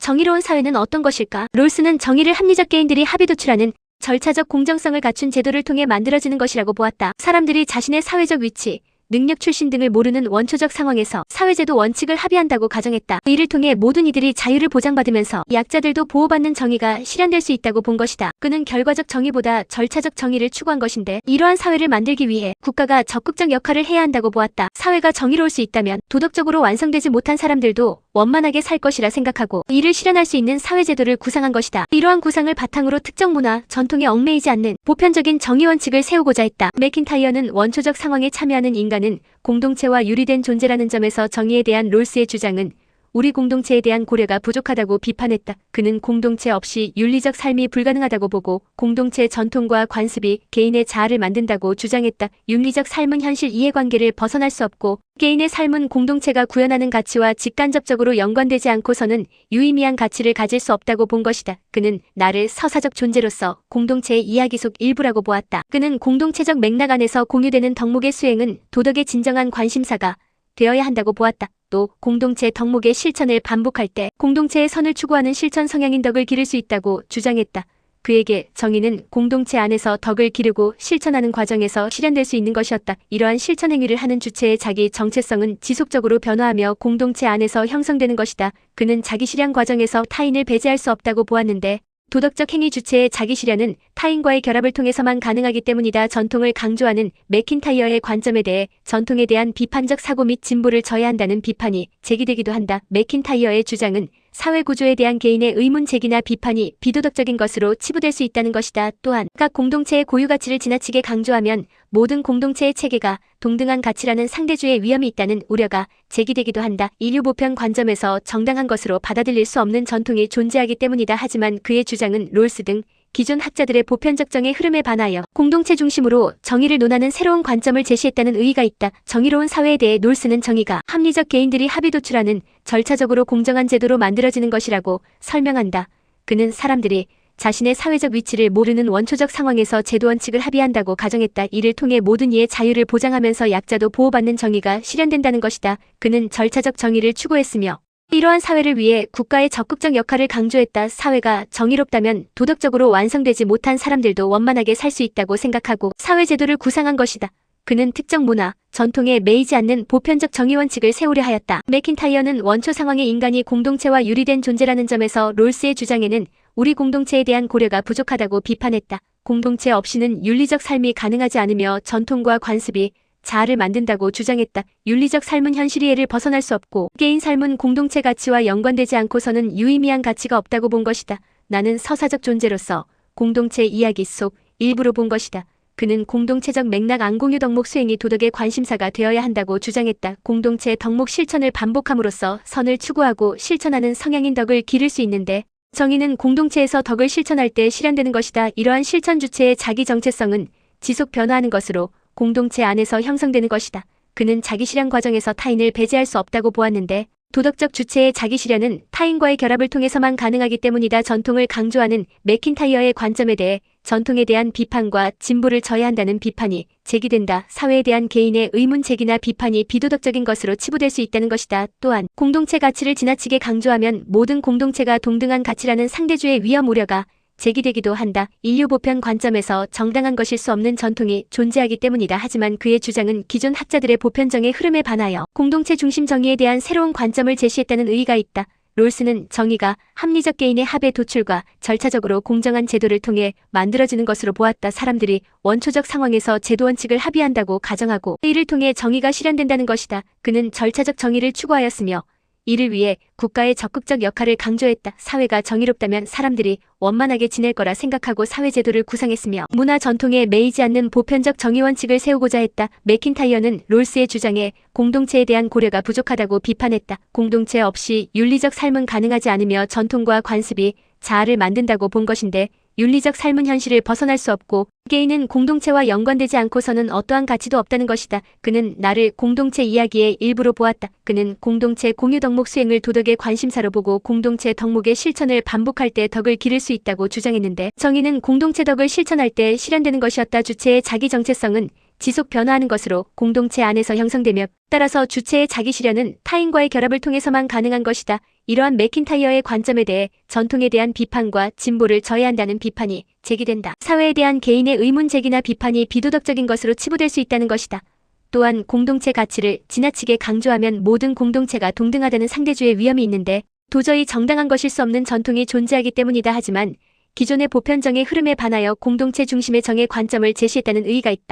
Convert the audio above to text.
정의로운 사회는 어떤 것일까? 롤스는 정의를 합리적 개인들이 합의 도출하는 절차적 공정성을 갖춘 제도를 통해 만들어지는 것이라고 보았다. 사람들이 자신의 사회적 위치, 능력 출신 등을 모르는 원초적 상황에서 사회제도 원칙을 합의한다고 가정했다. 이를 통해 모든 이들이 자유를 보장받으면서 약자들도 보호받는 정의가 실현될 수 있다고 본 것이다. 그는 결과적 정의보다 절차적 정의를 추구한 것인데, 이러한 사회를 만들기 위해 국가가 적극적 역할을 해야 한다고 보았다. 사회가 정의로울 수 있다면 도덕적으로 완성되지 못한 사람들도 원만하게 살 것이라 생각하고 이를 실현할 수 있는 사회제도를 구상한 것이다. 이러한 구상을 바탕으로 특정 문화, 전통에 얽매이지 않는 보편적인 정의 원칙을 세우고자 했다. 맥킨타이어는 원초적 상황에 참여하는 인간은 공동체와 유리된 존재라는 점에서 정의에 대한 롤스의 주장은 우리 공동체에 대한 고려가 부족하다고 비판했다. 그는 공동체 없이 윤리적 삶이 불가능하다고 보고 공동체 전통과 관습이 개인의 자아를 만든다고 주장했다. 윤리적 삶은 현실 이해관계를 벗어날 수 없고 개인의 삶은 공동체가 구현하는 가치와 직간접적으로 연관되지 않고서는 유의미한 가치를 가질 수 없다고 본 것이다. 그는 나를 서사적 존재로서 공동체의 이야기 속 일부라고 보았다. 그는 공동체적 맥락 안에서 공유되는 덕목의 수행은 도덕의 진정한 관심사가 되어야 한다고 보았다. 또 공동체 덕목의 실천을 반복할 때 공동체의 선을 추구하는 실천 성향인 덕을 기를 수 있다고 주장했다. 그에게 정의는 공동체 안에서 덕을 기르고 실천하는 과정에서 실현될 수 있는 것이었다. 이러한 실천 행위를 하는 주체의 자기 정체성은 지속적으로 변화하며 공동체 안에서 형성되는 것이다. 그는 자기 실현 과정에서 타인을 배제할 수 없다고 보았는데, 도덕적 행위 주체의 자기 실현은 타인과의 결합을 통해서만 가능하기 때문이다. 전통을 강조하는 맥킨타이어의 관점에 대해 전통에 대한 비판적 사고 및 진보를 져야 한다는 비판이 제기되기도 한다. 맥킨타이어의 주장은 사회 구조에 대한 개인의 의문 제기나 비판이 비도덕적인 것으로 치부될 수 있다는 것이다. 또한 각 공동체의 고유 가치를 지나치게 강조하면 모든 공동체의 체계가 동등한 가치라는 상대주의 위험이 있다는 우려가 제기되기도 한다. 인류 보편 관점에서 정당한 것으로 받아들일 수 없는 전통이 존재하기 때문이다. 하지만 그의 주장은 롤스 등 기존 학자들의 보편적 정의 흐름에 반하여 공동체 중심으로 정의를 논하는 새로운 관점을 제시했다는 의의가 있다. 정의로운 사회에 대해 롤스는 정의가 합리적 개인들이 합의 도출하는 절차적으로 공정한 제도로 만들어지는 것이라고 설명한다. 그는 사람들이 자신의 사회적 위치를 모르는 원초적 상황에서 제도 원칙을 합의한다고 가정했다. 이를 통해 모든 이의 자유를 보장하면서 약자도 보호받는 정의가 실현된다는 것이다. 그는 절차적 정의를 추구했으며 이러한 사회를 위해 국가의 적극적 역할을 강조했다. 사회가 정의롭다면 도덕적으로 완성되지 못한 사람들도 원만하게 살 수 있다고 생각하고 사회제도를 구상한 것이다. 그는 특정 문화, 전통에 매이지 않는 보편적 정의 원칙을 세우려 하였다. 맥킨타이어는 원초 상황의 인간이 공동체와 유리된 존재라는 점에서 롤스의 주장에는 우리 공동체에 대한 고려가 부족하다고 비판했다. 공동체 없이는 윤리적 삶이 가능하지 않으며 전통과 관습이 자아를 만든다고 주장했다. 윤리적 삶은 현실 이해를 벗어날 수 없고 개인 삶은 공동체 가치와 연관되지 않고서는 유의미한 가치가 없다고 본 것이다. 나는 서사적 존재로서 공동체 이야기 속 일부로 본 것이다. 그는 공동체적 맥락 안 공유 덕목 수행이 도덕의 관심사가 되어야 한다고 주장했다. 공동체 덕목 실천을 반복함으로써 선을 추구하고 실천하는 성향인 덕을 기를 수 있는데, 정의는 공동체에서 덕을 실천할 때 실현되는 것이다. 이러한 실천 주체의 자기 정체성은 지속 변화하는 것으로 공동체 안에서 형성되는 것이다. 그는 자기 실현 과정에서 타인을 배제할 수 없다고 보았는데, 도덕적 주체의 자기 실현은 타인과의 결합을 통해서만 가능하기 때문이다. 전통을 강조하는 맥킨타이어의 관점에 대해 전통에 대한 비판과 진보를 져야 한다는 비판이 제기된다. 사회에 대한 개인의 의문 제기나 비판이 비도덕적인 것으로 치부될 수 있다는 것이다. 또한 공동체 가치를 지나치게 강조하면 모든 공동체가 동등한 가치라는 상대주의 위험 우려가 제기되기도 한다. 인류 보편 관점에서 정당한 것일 수 없는 전통이 존재하기 때문이다. 하지만 그의 주장은 기존 학자들의 보편정의 흐름에 반하여 공동체 중심 정의에 대한 새로운 관점을 제시했다는 의의가 있다. 롤스는 정의가 합리적 개인의 합의 도출과 절차적으로 공정한 제도를 통해 만들어지는 것으로 보았다. 사람들이 원초적 상황에서 제도 원칙을 합의한다고 가정하고 이를 통해 정의가 실현된다는 것이다. 그는 절차적 정의를 추구하였으며 이를 위해 국가의 적극적 역할을 강조했다. 사회가 정의롭다면 사람들이 원만하게 지낼 거라 생각하고 사회제도를 구상했으며 문화 전통에 매이지 않는 보편적 정의 원칙을 세우고자 했다. 맥킨타이어는 롤스의 주장에 공동체에 대한 고려가 부족하다고 비판했다. 공동체 없이 윤리적 삶은 가능하지 않으며 전통과 관습이 자아를 만든다고 본 것인데, 윤리적 삶은 현실을 벗어날 수 없고 개인은 공동체와 연관되지 않고서는 어떠한 가치도 없다는 것이다. 그는 나를 공동체 이야기의 일부로 보았다. 그는 공동체 공유 덕목 수행을 도덕의 관심사로 보고 공동체 덕목의 실천을 반복할 때 덕을 기를 수 있다고 주장했는데, 정의는 공동체 덕을 실천할 때 실현되는 것이었다. 주체의 자기 정체성은 지속 변화하는 것으로 공동체 안에서 형성되며, 따라서 주체의 자기 실현은 타인과의 결합을 통해서만 가능한 것이다. 이러한 매킨타이어의 관점에 대해 전통에 대한 비판과 진보를 저해한다는 비판이 제기된다. 사회에 대한 개인의 의문 제기나 비판이 비도덕적인 것으로 치부될 수 있다는 것이다. 또한 공동체 가치를 지나치게 강조하면 모든 공동체가 동등하다는 상대주의 위험이 있는데 도저히 정당한 것일 수 없는 전통이 존재하기 때문이다. 하지만 기존의 보편정의 흐름에 반하여 공동체 중심의 정의 관점을 제시했다는 의의가 있다.